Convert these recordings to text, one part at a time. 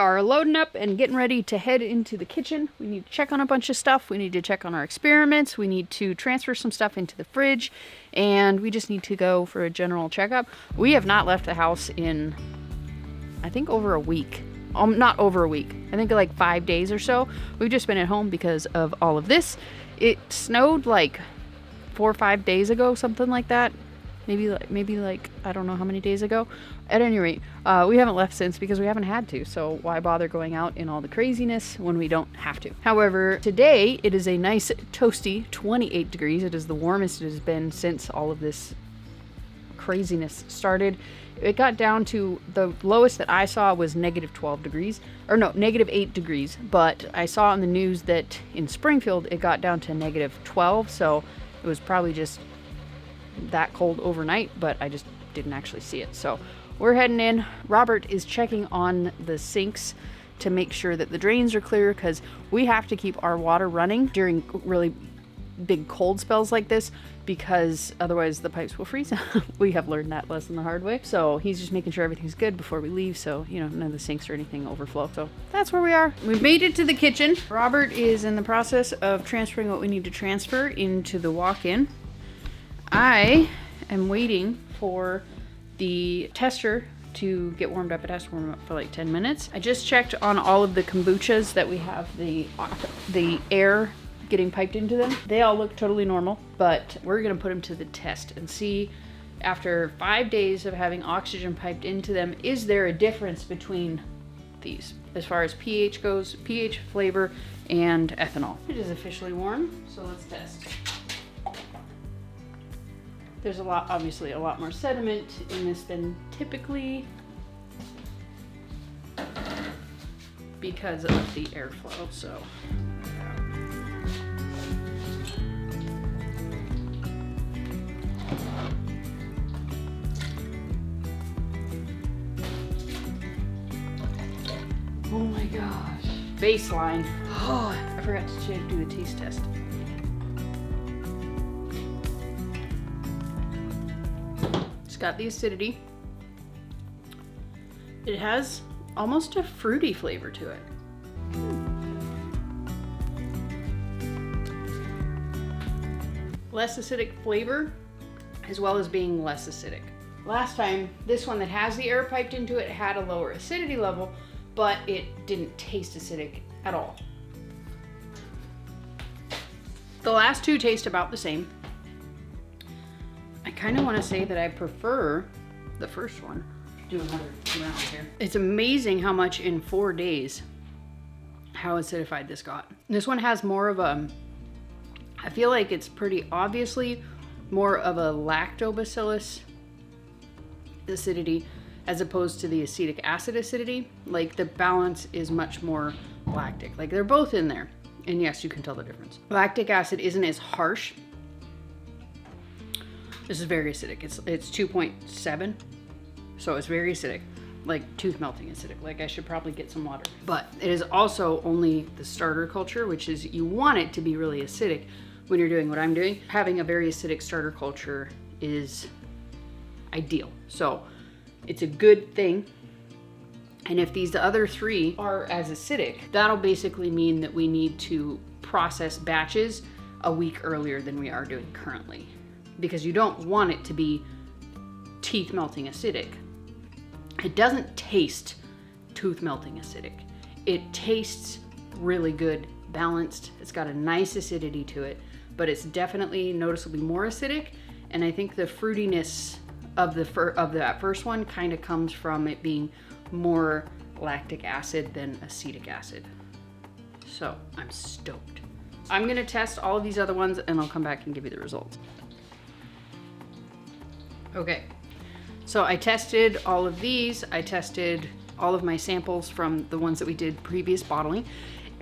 are loading up and getting ready to head into the kitchen. We need to check on a bunch of stuff. We need to check on our experiments. We need to transfer some stuff into the fridge, and we just need to go for a general checkup. We have not left the house in, I think, over a week. Not over a week. I think like 5 days or so. We've just been at home because of all of this. It snowed like 4 or 5 days ago, something like that. Maybe like I don't know how many days ago. At any rate, we haven't left since because we haven't had to. So why bother going out in all the craziness when we don't have to? However, today it is a nice toasty 28 degrees. It is the warmest it has been since all of this craziness started. It got down to, the lowest that I saw was negative 12 degrees, or no, negative 8 degrees. But I saw on the news that in Springfield it got down to negative 12. So it was probably just that cold overnight, but I just didn't actually see it. So we're heading in. Robert is checking on the sinks to make sure that the drains are clear, because we have to keep our water running during really big cold spells like this, because otherwise the pipes will freeze. We have learned that lesson the hard way. So he's just making sure everything's good before we leave, so you know, none of the sinks or anything overflow. So that's where we are. We've made it to the kitchen. Robert is in the process of transferring what we need to transfer into the walk-in. I am waiting for the tester to get warmed up. It has to warm up for like 10 minutes. I just checked on all of the kombuchas that we have the air getting piped into them. They all look totally normal, but we're gonna put them to the test and see, after 5 days of having oxygen piped into them, is there a difference between these as far as pH goes, pH, flavor, and ethanol. It is officially warm, so let's test. There's obviously a lot more sediment in this than typically, because of the airflow, so. Oh my gosh. Baseline. Oh, I forgot to do the taste test. It's got the acidity. It has almost a fruity flavor to it. Less acidic flavor, as well as being less acidic. Last time, this one that has the air piped into it had a lower acidity level, but it didn't taste acidic at all. The last two taste about the same. I kind of want to say that I prefer the first one. Do another round here. It's amazing how much in 4 days, how acidified this got. This one has more of a, I feel like it's pretty obviously more of a lactobacillus acidity as opposed to the acetic acid acidity. Like the balance is much more lactic. Like they're both in there. And yes, you can tell the difference. Lactic acid isn't as harsh. This is very acidic. It's 2.7, so it's very acidic, like tooth melting acidic. Like I should probably get some water. But it is also only the starter culture, which is, you want it to be really acidic when you're doing what I'm doing. Having a very acidic starter culture is ideal. So it's a good thing. And if these other three are as acidic, that'll basically mean that we need to process batches a week earlier than we are doing currently, because you don't want it to be teeth melting acidic. It doesn't taste tooth melting acidic. It tastes really good, balanced. It's got a nice acidity to it, but it's definitely noticeably more acidic. And I think the fruitiness of that first one kind of comes from it being more lactic acid than acetic acid. So I'm stoked. I'm gonna test all of these other ones and I'll come back and give you the results. Okay, so I tested all of these. I tested all of my samples from the ones that we did previous bottling,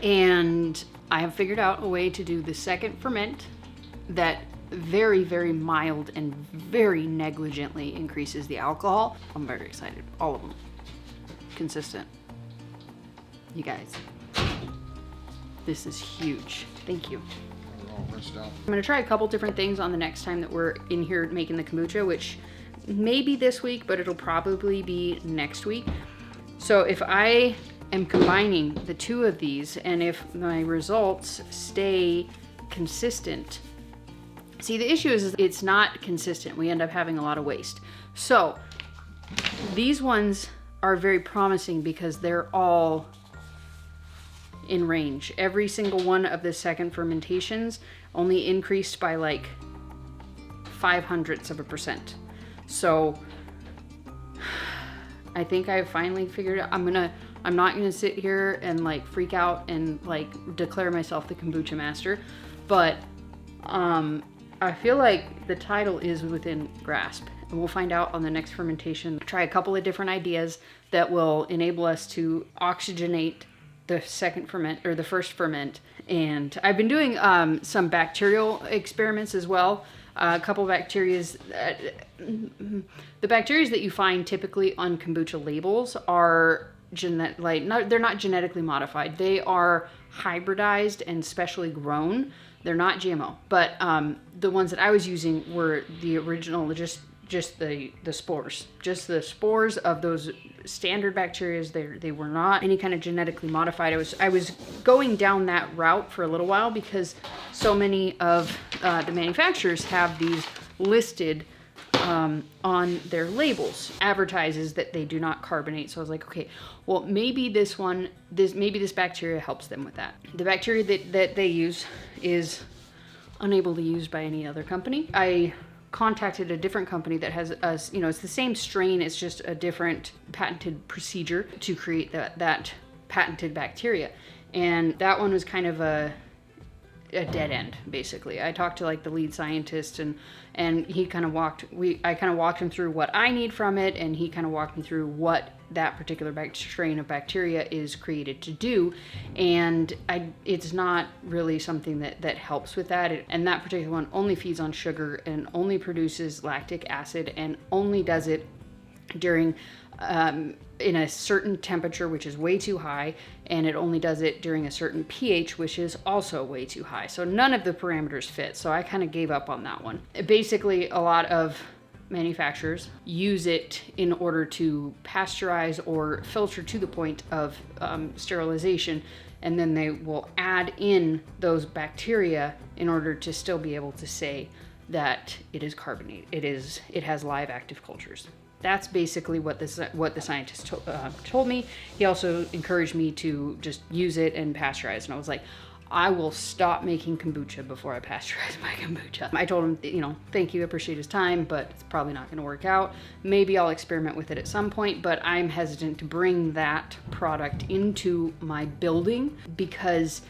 and I have figured out a way to do the second ferment that very, very mild and very negligently increases the alcohol. I'm very excited. All of them. Consistent. You guys. This is huge. Thank you. I'm gonna try a couple different things on the next time that we're in here making the kombucha, which may be this week, but it'll probably be next week. So if I am combining the two of these, and if my results stay consistent. See, the issue is it's not consistent. We end up having a lot of waste. So these ones are very promising because they're all in range. Every single one of the second fermentations only increased by like 0.05%. So I think I finally figured out. I'm not gonna sit here and like freak out and like declare myself the kombucha master, but I feel like the title is within grasp, and we'll find out on the next fermentation. Try a couple of different ideas that will enable us to oxygenate the second ferment or the first ferment. And I've been doing some bacterial experiments as well. A couple of bacterias. The bacteria that you find typically on kombucha labels are they're not genetically modified. They are hybridized and specially grown. They're not GMO, but the ones that I was using were the original, just the spores, just the spores of those standard bacteria. They were not any kind of genetically modified. I was going down that route for a little while because so many of the manufacturers have these listed on their labels, advertises that they do not carbonate. So I was like, okay, well, maybe this bacteria helps them with that. The bacteria that they use is unable to use by any other company. I contacted a different company that has it's the same strain, it's just a different patented procedure to create that patented bacteria. And that one was kind of a dead end, basically. I talked to like the lead scientist, and he kind of I kind of walked him through what I need from it, and he kind of walked me through what that particular strain of bacteria is created to do. And it's not really something that helps with that. And that particular one only feeds on sugar and only produces lactic acid and only does it during in a certain temperature, which is way too high, and it only does it during a certain pH, which is also way too high. So none of the parameters fit. So I kind of gave up on that one. Basically, a lot of manufacturers use it in order to pasteurize or filter to the point of sterilization, and then they will add in those bacteria in order to still be able to say that it is carbonated. It has live active cultures. That's basically what the scientist told me. He also encouraged me to just use it and pasteurize. And I was like, I will stop making kombucha before I pasteurize my kombucha. I told him, thank you, appreciate his time, but it's probably not going to work out. Maybe I'll experiment with it at some point, but I'm hesitant to bring that product into my building because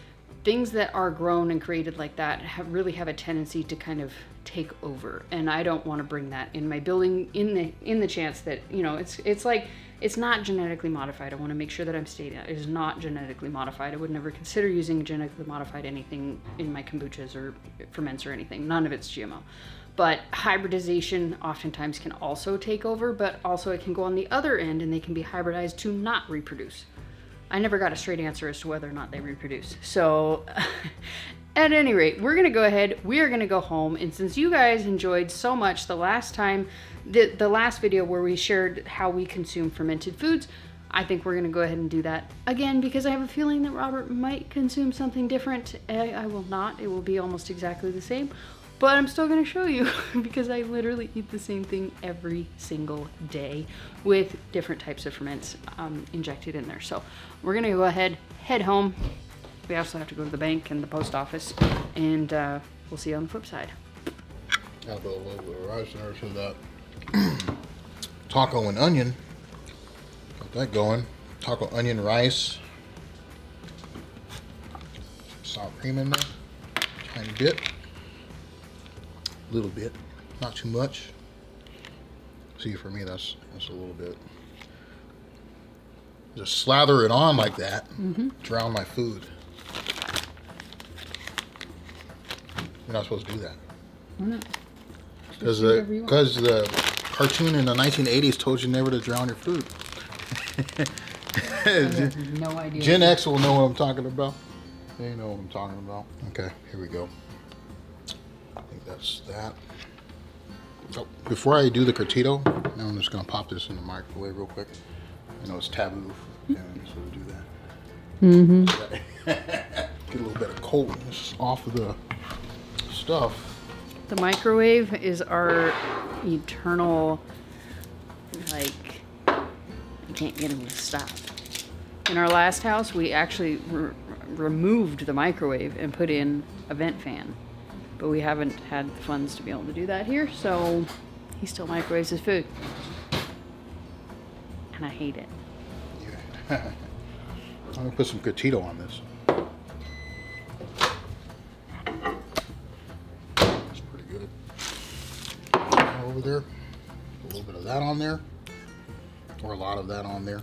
things that are grown and created like that really have a tendency to kind of take over, and I don't want to bring that in my building in the chance that it's like it's not genetically modified. I want to make sure that I'm stating it is not genetically modified. I would never consider using genetically modified anything in my kombuchas or ferments or anything. None of it's GMO. But hybridization oftentimes can also take over, but also it can go on the other end and they can be hybridized to not reproduce. I never got a straight answer as to whether or not they reproduce. So at any rate, we're going to go ahead. We are going to go home. And since you guys enjoyed so much the last time, the last video where we shared how we consume fermented foods, I think we're going to go ahead and do that again because I have a feeling that Robert might consume something different. I will not. It will be almost exactly the same. But I'm still going to show you because I literally eat the same thing every single day with different types of ferments injected in there. So we're going to go ahead, head home. We also have to go to the bank and the post office, and we'll see you on the flip side. I'll put a little bit of rice in there so that taco and onion. Got that going. Taco, onion, rice. Sour cream in there. Tiny bit. Little bit, not too much. See, for me, that's a little bit. Just slather it on like that. Mm-hmm. Drown my food. You're not supposed to do that. Why not? Because the cartoon in the 1980s told you never to drown your food. I have no idea. Gen X will know what I'm talking about. They know what I'm talking about. Okay, here we go. I think that's that. Oh, before I do the curtido, I'm just going to pop this in the microwave real quick. I know it's taboo for Canadians to do that. Mm-hmm. Get a little bit of coldness off of the stuff. The microwave is our eternal, like, you can't get him to stop. In our last house, we actually removed the microwave and put in a vent fan. But we haven't had the funds to be able to do that here, so he still microwaves his food. And I hate it. Yeah. I'm gonna put some cotito on this. That's pretty good. Over there, a little bit of that on there, or a lot of that on there.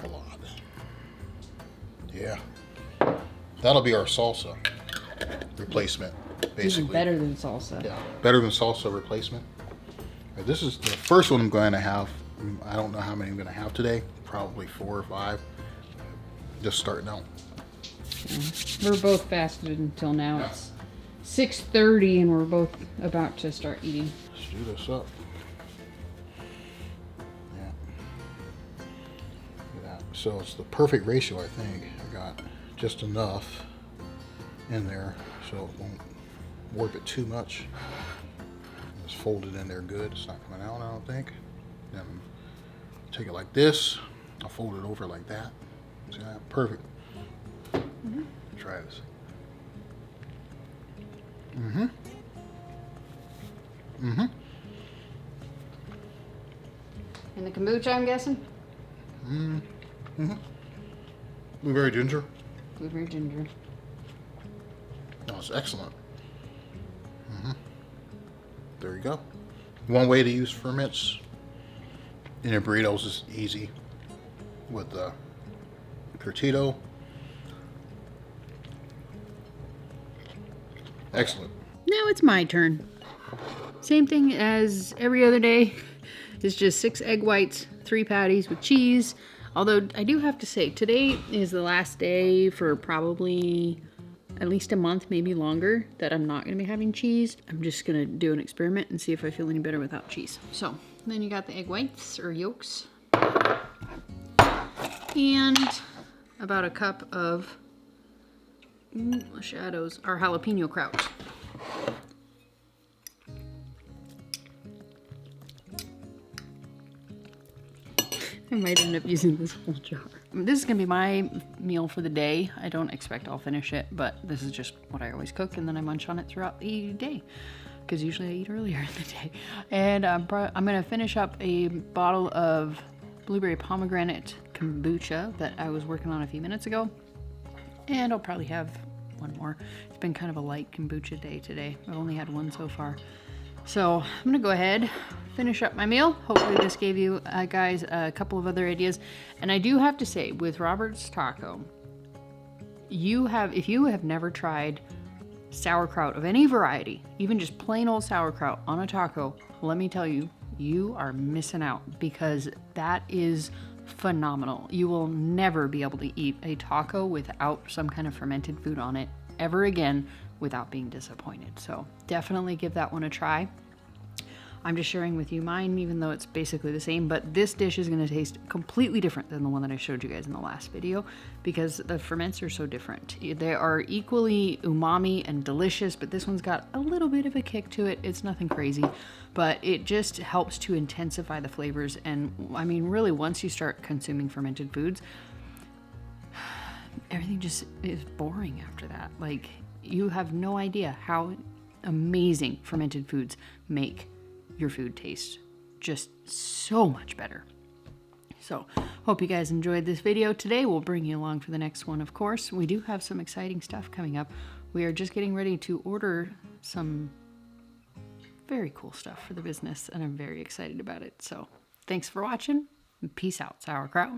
A lot. Yeah. That'll be our salsa replacement, basically. Even better than salsa. Yeah, better than salsa replacement. This is the first one I'm going to have. I don't know how many I'm going to have today. Probably 4 or 5. Just starting out. We're both fasted until now. Yeah. It's 6:30 and we're both about to start eating. Let's do this up. Yeah. Look at that. So it's the perfect ratio, I think. I got just enough in there so it won't warp it too much. Just fold it in there good. It's not coming out, I don't think. Then take it like this. I'll fold it over like that. See that? Perfect. Mm-hmm. Try this. Mm-hmm. Mm-hmm. And the kombucha, I'm guessing? Mm-hmm. Blueberry ginger. Blueberry ginger. Oh, it's excellent. Mm-hmm. There you go. One way to use ferments in your burritos is easy with the curtido. Excellent. Now it's my turn. Same thing as every other day. It's just 6 egg whites, 3 patties with cheese. Although I do have to say, today is the last day for probably at least a month, maybe longer, that I'm not going to be having cheese. I'm just going to do an experiment and see if I feel any better without cheese. So then you got the egg whites or yolks. And about a cup of shadows, or jalapeno kraut. I might end up using this whole jar. This is gonna be my meal for the day. I don't expect I'll finish it, but this is just what I always cook, and then I munch on it throughout the day, because usually I eat earlier in the day. And I'm gonna finish up a bottle of blueberry pomegranate kombucha that I was working on a few minutes ago. And I'll probably have one more. It's been kind of a light kombucha day today. I've only had one so far. So I'm gonna go ahead, finish up my meal. Hopefully this gave you guys a couple of other ideas. And I do have to say, with Robert's Taco, if you have never tried sauerkraut of any variety, even just plain old sauerkraut on a taco, let me tell you, you are missing out, because that is phenomenal. You will never be able to eat a taco without some kind of fermented food on it ever again without being disappointed. So definitely give that one a try. I'm just sharing with you mine, even though it's basically the same, but this dish is going to taste completely different than the one that I showed you guys in the last video, because the ferments are so different. They are equally umami and delicious, but this one's got a little bit of a kick to it. It's nothing crazy, but it just helps to intensify the flavors. And I mean, really, once you start consuming fermented foods, everything just is boring after that. Like, you have no idea how amazing fermented foods make your food taste just so much better. So hope you guys enjoyed this video today. We'll bring you along for the next one, of course. We do have some exciting stuff coming up. We are just getting ready to order some very cool stuff for the business, and I'm very excited about it. So thanks for watching, and peace out, sauerkraut.